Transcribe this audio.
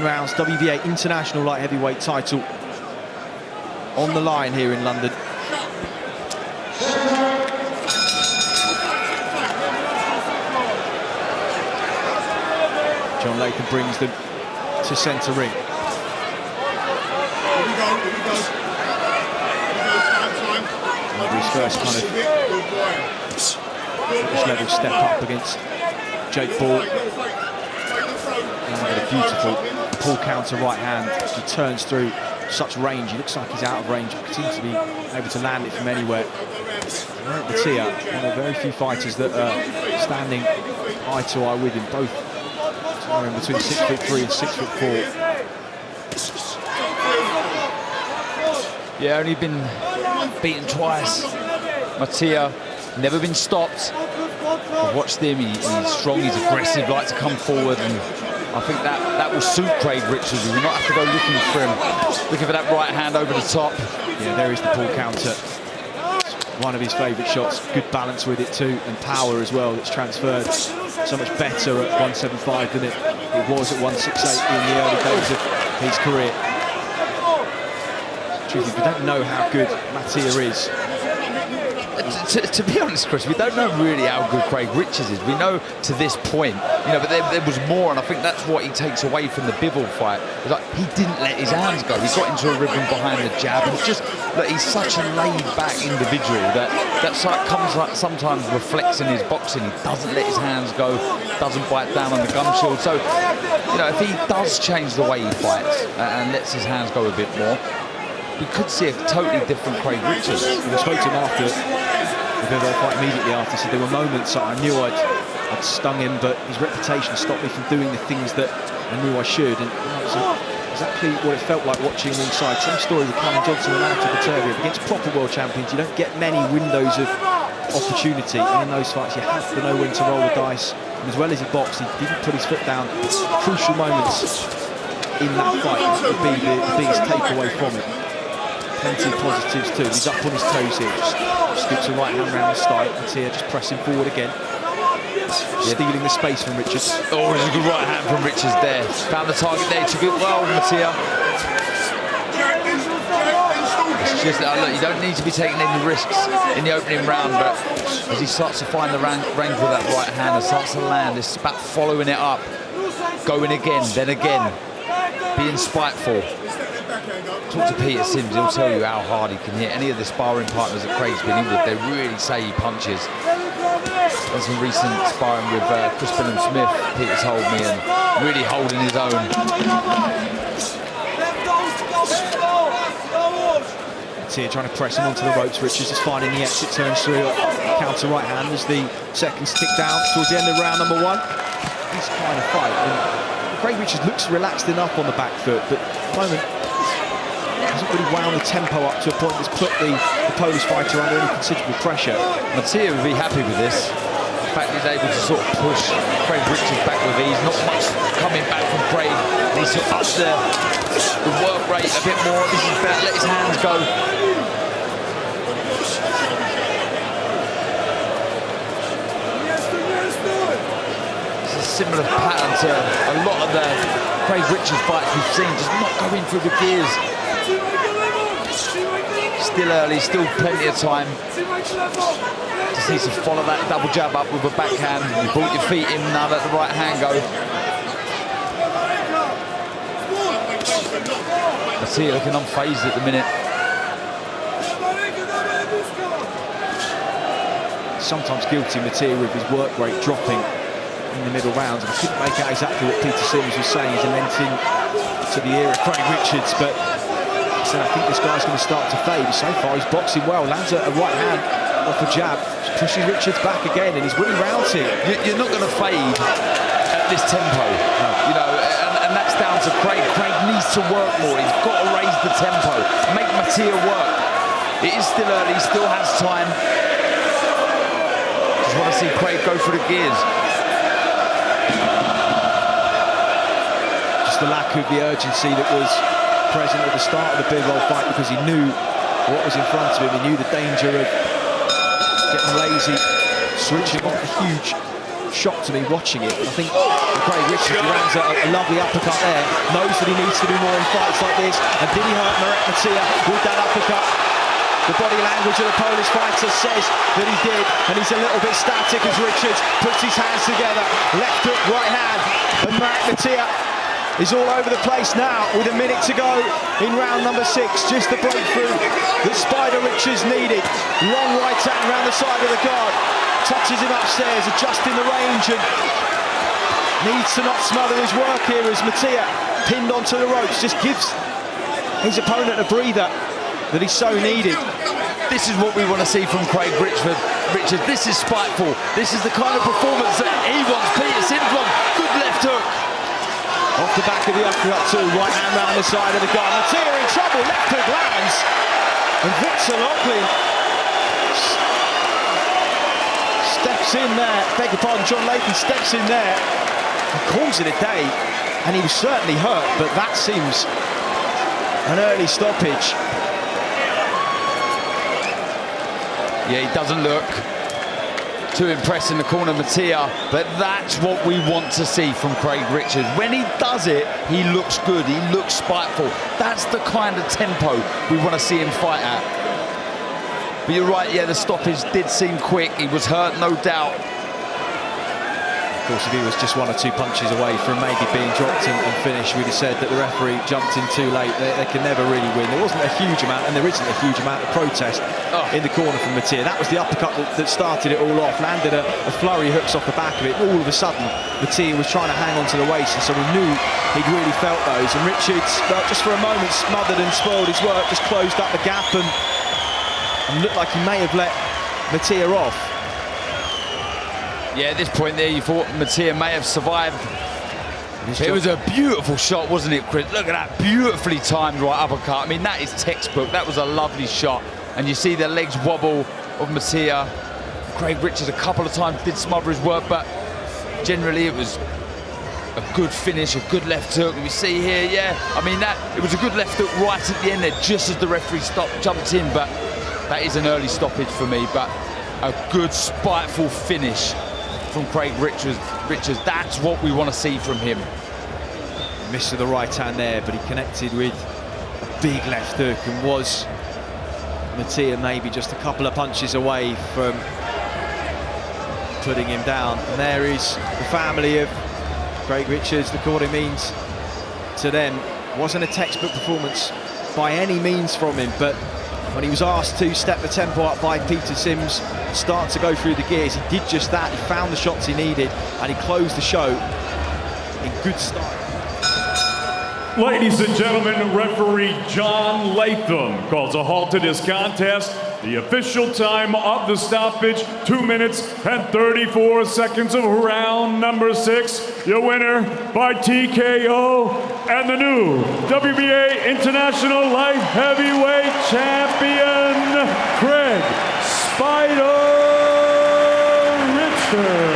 rounds, WBA International Light Heavyweight title on the line here in London. John Latham brings them to centre ring. His first kind of British level step up against Jake Ball. And a beautiful pull counter right hand. He turns through such range. He looks like he's out of range, but seems to be able to land it from anywhere. Marek Matyja, one of the very few fighters that are standing eye to eye with him, both somewhere in between 6'3" and 6'4". Yeah, only been beaten twice. Matyja, never been stopped. I've watched him, he's strong, he's aggressive, likes to come forward, and I think that will suit Craig Richards. We will not have to go looking for him, looking for that right hand over the top. Yeah, there is the pull counter. One of his favourite shots. Good balance with it too, and power as well that's transferred so much better at 175 than it was at 168 in the early days of his career. Truthfully, we don't know how good Matyja is. To be honest, Chris, we don't know really how good Craig Richards is. We know to this point, you know, but there was more, and I think that's what he takes away from the Bivol fight. It's like he didn't let his hands go. He got into a rhythm behind the jab, and just that he's such a laid-back individual that comes like sometimes reflects in his boxing. He doesn't let his hands go, doesn't bite down on the gum shield. So, you know, if he does change the way he fights and lets his hands go a bit more, we could see a totally different Craig Richards. I spoke to him after the Bivol fight, immediately after. He said there were moments that I knew I'd stung him, but his reputation stopped me from doing the things that I knew I should. And it was exactly what it felt like watching him inside. Same story with Callum Johnson and Alto Batavia. Against proper world champions, you don't get many windows of opportunity, and in those fights you have to know when to roll the dice. And as well as he boxed, he didn't put his foot down. Crucial moments in that fight would be the biggest takeaway from it. Plenty of positives too. He's up on his toes here. Just scoops a right hand round the style. Matyja just pressing forward again. Stealing the space from Richards. Oh, there's a good right hand from Richards there. Found the target there. Took it well, Matyja. It's just that, look, you don't need to be taking any risks in the opening round, but as he starts to find the range with that right hand and starts to land, it's about following it up, going again, then again, being spiteful. Talk to Peter Sims, he'll tell you how hard he can hit. Any of the sparring partners that Craig's been in with, they really say he punches. There's some recent sparring with Crispin and Smith, Peter told me, and really holding his own. Matyja trying to press him onto the ropes. Richards is finding the exit, turns through a counter right hand as the seconds tick down towards the end of round number one. This kind of fight, and Craig Richards looks relaxed enough on the back foot, but at the moment hasn't really wound the tempo up to a point that's put the Polish fighter under any considerable pressure. Matyja would be happy with this. In fact, he's able to sort of push Craig Richards back with ease. Not much coming back from Craig. He sort of ups the work rate a bit more. This is better. Let his hands go. It's a similar pattern to a lot of the Craig Richards fights we've seen. Just not going through the gears. Still early, still plenty of time. Just needs to follow that double jab up with a backhand. You brought your feet in, now let the right hand go. Matyja looking unfazed at the minute. Sometimes guilty, Matyja, with his work rate dropping in the middle rounds. I couldn't make out exactly what Peter Sims was saying. He's lent in to the era of Craig Richards, but so I think this guy's going to start to fade. So far, he's boxing well. Lands a right hand off a jab, pushes Richards back again, and he's winning rounds here. You're not going to fade at this tempo, you know, and that's down to Craig. Craig needs to work more. He's got to raise the tempo, make Matyja work. It is still early, he still has time. Just want to see Craig go for the gears. Just the lack of the urgency that was present at the start of the Bivol fight, because he knew what was in front of him. He knew the danger of getting lazy, switching on a huge shock to me watching it. I think Craig Richards lands a lovely uppercut there, knows that he needs to do more in fights like this, and did he hurt Marek Matyja with that uppercut? The body language of the Polish fighter says that he did, and he's a little bit static as Richards puts his hands together, left hook, right hand, and Marek Matyja is all over the place now with a minute to go in round number 6. Just the breakthrough that Spider Richards needed. Long right hand around the side of the guard, touches him upstairs, adjusting the range, and needs to not smother his work here as Matyja, pinned onto the ropes, just gives his opponent a breather that he so needed. This is what we want to see from Craig Richards. This is spiteful. This is the kind of performance that he wants Peterson from. Good left hook. Off the back of the uppercut too, right hand round the side of the guard. Matyja in trouble, left hook lands. And Victor Lockley steps in there, beg your pardon, John Layton steps in there and calls it a day. And he was certainly hurt, but that seems an early stoppage. Yeah, he doesn't look too impressed in the corner, Matyja, but that's what we want to see from Craig Richards. When he does it, he looks good, he looks spiteful. That's the kind of tempo we want to see him fight at. But you're right, yeah, the stoppage did seem quick. He was hurt, no doubt. Of course, if he was just 1 or 2 punches away from maybe being dropped and finished, we'd have said that the referee jumped in too late. They can never really win. There wasn't a huge amount, and there isn't a huge amount of protest in the corner from Matyja. That was the uppercut that started it all off, landed a flurry of hooks off the back of it. All of a sudden, Matyja was trying to hang on to the waist, and so we knew he'd really felt those. And Richards, just for a moment, smothered and spoiled his work, just closed up the gap and looked like he may have let Matyja off. Yeah, at this point there, you thought Matyja may have survived. It was a beautiful shot, wasn't it, Chris? Look at that, beautifully timed right uppercut. I mean, that is textbook. That was a lovely shot. And you see the legs wobble of Matyja. Craig Richards a couple of times did smother his work, but generally it was a good finish, a good left hook. We see here, yeah, I mean, it was a good left hook right at the end there, just as the referee jumped in, but that is an early stoppage for me, but a good, spiteful finish from Craig Richards. That's what we want to see from him. Missed with the right hand there, but he connected with a big left hook and was Matyja maybe just a couple of punches away from putting him down. And there is the family of Craig Richards. Look what it means to them. Wasn't a textbook performance by any means from him, but when he was asked to step the tempo up by Peter Sims, start to go through the gears, he did just that. He found the shots he needed, and he closed the show in good style. Ladies and gentlemen, referee John Latham calls a halt to this contest. The official time of the stoppage, 2 minutes and 34 seconds of round number 6. Your winner by TKO and the new WBA International Light Heavyweight Champion, Craig Spider Richards.